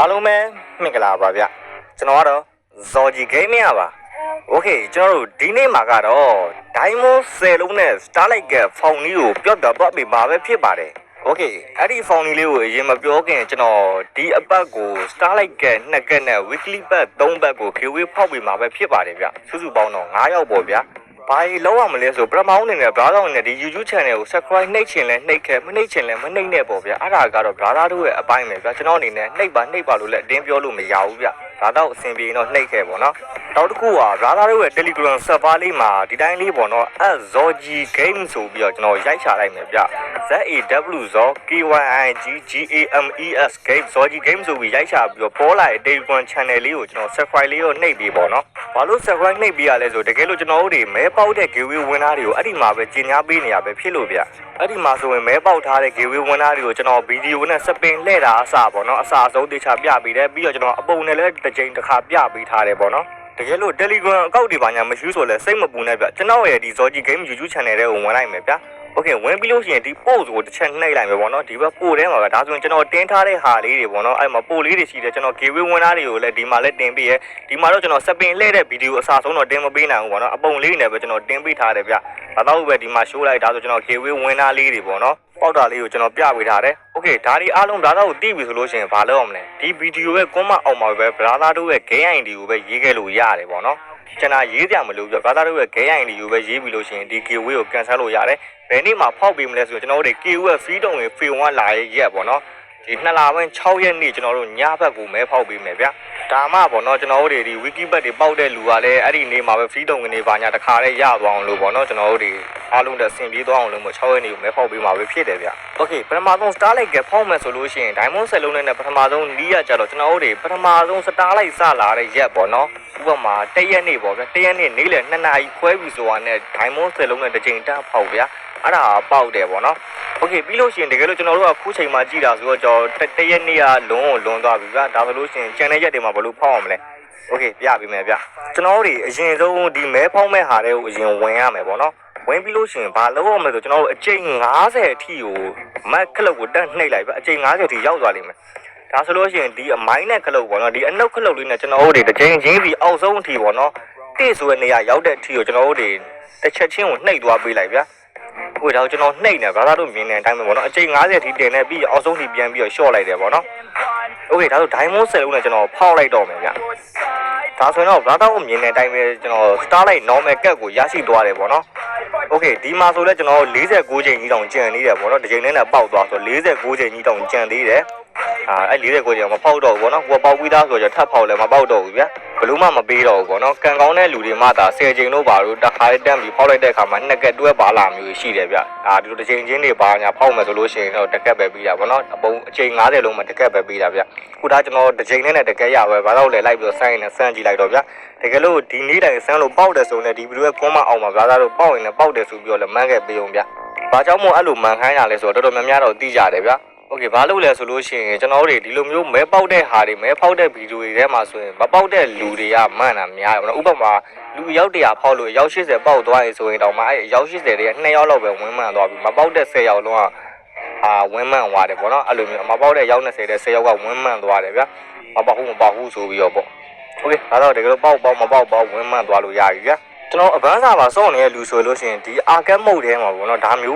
အားလုံးပဲမင်္ဂလာပါဗျကျွန်တော်ကတော့ Zoji Gaming ပါ Okay ကျွန်တော်တို့ဒီနေ့မှာကတော့ Diamond 10လုံးနဲ့ Starlight ကဖောင်ကြီးကိုပြော့တာတော့ပြပါပဲဖြစ်ပါတယ် Okay အဲ့ဒီဖောင်ကြီးလေးကိုအရင်မပြောခင်ကျွန်တော်ဒီအပတ်ကို Starlight က2ကက်နဲ့ Weekly Pack 3ပတ်ကို giveaway ဖောက်ပေးမှာပဲဖြစ်ပါတယ်ဗျစုစုပေါင်းတော့9ယောက်ပေါ့ဗျာဘာလို့လောက်ရမလဲဆိုပထမဦးအနေနဲ့ brother အနေနဲ့ဒီ YouTube channel ကို subscribe နှိပ်ချင်လဲနှိပ်ခဲ့မနှိပ်ချင်လဲမနှိပ်နဲ့ပေါ့ဗျာအဲ့ဒါကတော့ brother တို့ရဲ့အပိုင်းပဲဗျာကျွန်တော်အနေနဲ့နှိပ်ပါလို့လည်းအတင်းပြောလို့မရဘူးဗျာဒါတော့အဆင်ပြေတော့နှိပ်ခဲ့ပေါ့နော်နောက်တစ်ခုက brother တို့ရဲ့ Telegram server လေးမှာဒီတိုင်းလေးပေါ့နော်Zoji Game ဆိုပြီးတော့ကျွန်တော်ရိုက်ချလိုက်မယ်ဗျ ZAWZOKYIGGAMES Game Zoji Game ဆိုပြီးရိုက်ချပြီးတော့ပေါ်လာတဲ့ Telegram channel လေးကိုကျွန်တော် subscribe လေးကိုနှိပ်ပြီးပေါ့နော်ဘာလို့ subscribe နှိပ်ပေးရလဲဆိုတကယ်လို့ကျွန်တော်တို့တွေမဲပေါက်တဲ့ giveaway ဝင်သားတွေကိုအဲ့ဒီမှာပဲကြီးညာပေးနေရပဲဖြစ်လို့ဗျအဲ့ဒီမှာဆိုရင်မဲပေါက်ထားတဲ့ giveaway ဝင်သားတွေကိုကျွန်တော်ဗီဒီယိုနဲ့စပင်လှည့်တာအစပေါ့နော်အစအဆုံးတေချာပြပေးတယ်ပြီးတော့ကျွန်တော်အပုံနဲ့လည်းတစ်ချိန်တစ်ခါပြပေးထားတယ်ပေါ့နော်တကယ်လို့ Telegram အကောင့်တွေပါညာမရှိဆိုလဲစိတ်မပူနဲ့ဗျကျွန်တော်ရဲ့ဒီ Zoji Game YouTube channel တွေကိုဝင်လိုက်မယ်ဗျOkay ဝင်ပြီးလို့ရှိရင်ဒီ post ကိုတစ်ချက်နှိပ်လိုက်မယ်ပေါ့နော်ဒီဘက် post ထဲမှာပဲဒါဆိုရင်ကျွန်တော်တင်ထားတဲ့ဟာလေးတွေပေါ့နော်အဲ့မှာ post လေးတွေရှိတယ်ကျွန်တော် giveaway ဝင်သားတွေကိုလည်းဒီမှာလည်းတင်ပေးရဲဒီမှာတော့ကျွန်တော်စပင်လှည့်တဲ့ဗီဒီယိုအစားဆုံးတော့တင်မပေးနိုင်ဘူးပေါ့နော်အပုံလေးနဲ့ပဲကျွန်တော်တင်ပေးထားတယ်ဗျဒါတော့ပဲဒီမှာ show လိုက်ဒါဆိုကျွန်တော် giveaway ဝင်သားလေးတွေပေါ့နော်ပေါက်တာလေးကိုကျွန်တော်ပြပေးထားတယ် Okay ဒါဒီအားလုံး brother ကိုသိပြီဆိုလို့ရှိရင်ဘာလုပ်အောင်မလဲဒီဗီဒီယိုရဲ့ comment အောက်မှာပဲ brother တို့ရဲ့ game ID ကိုပဲရေးခဲ့လို့ရတယ်ပေါ့နော်ကျွန်တော်ရေးကြမလို့ပြ brother တို့ရဲ့ game ID ကိုပဲရေးပြီးလို့ရှိရင်ဒီ giveaway ကို cancel လုပ်ရတယ်ဘယ်နေ့မှဖောက်ပေးမလဲဆိုတော့ကျွန်တော်တို့ giveaway free တုံးတွေ free 1လာရက်ပေါ့နော်ဒီ2လပိုင်း6ရက်နေ့ကျွန်တော်တို့ညဘက်ကိုမဲဖောက်ပေးမယ်ဗျဒါမှပေါ့နော်ကျွန်တော်တို့ဒီ wiki pack တွေပေါက်တဲ့လူကလည်းအဲ့ဒီနေ့မှာပဲ free တုံးကနေပါညာတခါတည်းရသွားအောင်လို့ပေါ့နော်ကျွန်တော်တို့ဒီအားလုံးတက်ဆင်ပြေးသွားအောင်လို့6ရက်နေ့ကိုမဲဖောက်ပေးမှာပဲဖြစ်တယ်ဗျ Okay ပထမဆုံး Starlight ကဖောက်မယ်ဆိုလို့ရှိရင် Diamond 10လုံးနဲ့ပထမဆုံးနီးရကြတော့ကျွန်တော်တို့တွေပထမဆုံး Starlight စလာတဲ့ရက်ပေါ့နော်ဥပမာ1ရက်နေ့ပေါ့ဗျ1ရက်နေ့နေ့လယ်2နာရီခွဲပြီဆိုတာနဲ့ Diamond 10လုံးနဲ့တစ်ချိန်တန်းဖောက်ဗျအဲ့ဒါပေါက်တယ်ပေါ့နော် Okay ပြီးလို့ရှိရင်တကယ်လို့ကျွန်တော်တို့ကခုချိန်မှာကြည့်တာဆိုတော့ကျွန်တော်1ရက်နေ့ကလွန်သွားပြီဗျဒါဆိုလို့ရှိရင်ကျန်တဲ့ရက်တွေမှာဘယ်လိုဖောက်အောင်မလဲ Okay ပြပေးမယ်ဗျကျွန်တော်တို့တွေအရင်ဆုံးဒီမဲဖောက်မဲ့ဟာတွေကိုအရင်ဝင်ရမယ်ပေါ့နော်ဝင်ပြီးလို့ရှိရင်ဘာလုပ်ရမလဲဆိုကျွန်တော်တို့အချိန်50အထိကိုမက်ခလုတ်ကိုတက်နှိပ်လိုက်ဗျအချိန်50အထိရောက်သွားလိမ့်မယ်ဒါဆိုလို့ရှိရင်ဒီအမိုင်းနဲ့ခလုတ်ပေါ့နော်ဒီအနှုတ်ခလုတ်လေးနဲ့ကျွန်တော်တို့တွေတစ်ချိန်ချင်းစီအောက်ဆုံးအထိပေါ့နော်တိဆိုတဲ့နေရာရောက်တဲ့အထိကိုကျွန်တော်တို့တွေတစ်ချက်ချင်းကိုနှိပ်သွားပေးလိုက်ဗျဟိုဒါကျွန်တော်နှိပ်နေဘာသာတို့မြင်နေတဲ့အတိုင်းပဲပေါ့နော်အချိန်50အထိတင်နေပြီးအောက်ဆုံးထိပြန်ပြီးတော့ရှော့လိုက်တယ်ပေါ့နော် Okay ဒါဆို Diamond 10လုံးနဲ့ကျွန်တော်ဖောက်လိုက်တော့မယ်ဗျဒါဆိုရင်တော့ brother ကိုမြင်တဲ့အတိုင်းပဲကျွန်တော် Starlight normal cat ကိုရရှိသွားတယ်ပေါ့နော် Okay ဒီမှာဆိုလဲကျွန်တော်49ချိန်ကြီးတောင်ကြံနေတယ်ပေါ့နော်တစ်ချိန်နဲ့ပေါက်သွားဆို49ချိန်ကြီးတောင်ကြံသေးတယ်အဲ့49ချိန်မပေါက်တော့ဘူးပေါ့နော်ကိုပေါက်ပြီးသားဆိုတော့ထပ်ဖောက်လဲမပေါက်တော့ဘူးဗျဘလို့မှမပေးတော့ဘူးပေါ့နော်ကန်ကောင်းတဲ့လူတွေမှသာ10ချိန်လို့ပါလို့တခါလေးတန်းပြီးဖောက်လိုက်တဲ့အခါမှာ2ကက်တွဲပါလာမျိုးရှိတယ်ဗျဒီလိုတစ်ချိန်ချင်းတွေပါညာဖောက်မယ်ဆိုလို့ရှိရင်တော့တစ်ကက်ပဲပြီးတာပေါ့နော်အပုံအချိန်50လုံးမှာတစ်ကက်ပဲပြီးတာဗျခုဒါကျွန်တော်တစ်ချိန်နဲ့တစ်ကက်ရပဲဘာလို့လဲလိုက်ပြီးတော့ဆိုင်းနေစမ်းကြည့်လိုက်တော့ဗျတကယ်လို့ဒီနေ့တိုင်းစမ်းလို့ပေါက်တယ်ဆိုရင်ဒီဗီဒီယိုရဲ့ comment အောက်မှာbrotherတို့ပေါက်ရင်လည်းပေါက်တယ်ဆိုပြီးတော့လည်းမှန်းခဲ့ပေးအောင်ဗျဘာကြောင့်မို့အဲ့လိုမှန်ခိုင်းတာလဲဆိုတော့တော်တော်များများတော့သိကြတယ်ဗျOkay ဘာလို့လဲဆိုလို့ရှိရင်ကျွန်တော်တို့ဒီလိုမျိုးမဲပေါက်တဲ့ဟာတွေမဲဖောက်တဲ့ဗီဒီယိုတွေထဲမှာဆိုရင်မပေါက်တဲ့လူတွေကမှန်တာများတယ်ပေါ့နော်ဥပမာလူအယောက်100ဖောက်လို့အယောက်80ပေါက်သွားရင်ဆိုရင်တောင်မှအဲ့အယောက်80တွေက2ယောက်လောက်ပဲဝင်းမှန်သွားပြီမပေါက်တဲ့10ယောက်လုံးကဝင်းမှန်သွားတယ်ပေါ့နော်အဲ့လိုမျိုးမပေါက်တဲ့ယောက်20တဲ့10ယောက်ကဝင်းမှန်သွားတယ်ဗျမပေါက်ဘူးဆိုပြီးတော့ပေါ့ Okay ဒါတော့တကယ်လို့ပေါက်မပေါက်ဝင်းမှန်သွားလို့ရပြီဗျကျွန်တော်အဗန်းစာမှာစောင့်နေတဲ့လူဆိုလို့ရှိရင်ဒီအာကက်မုတ်ထဲမှာပေါ့နော်ဒါမျိုး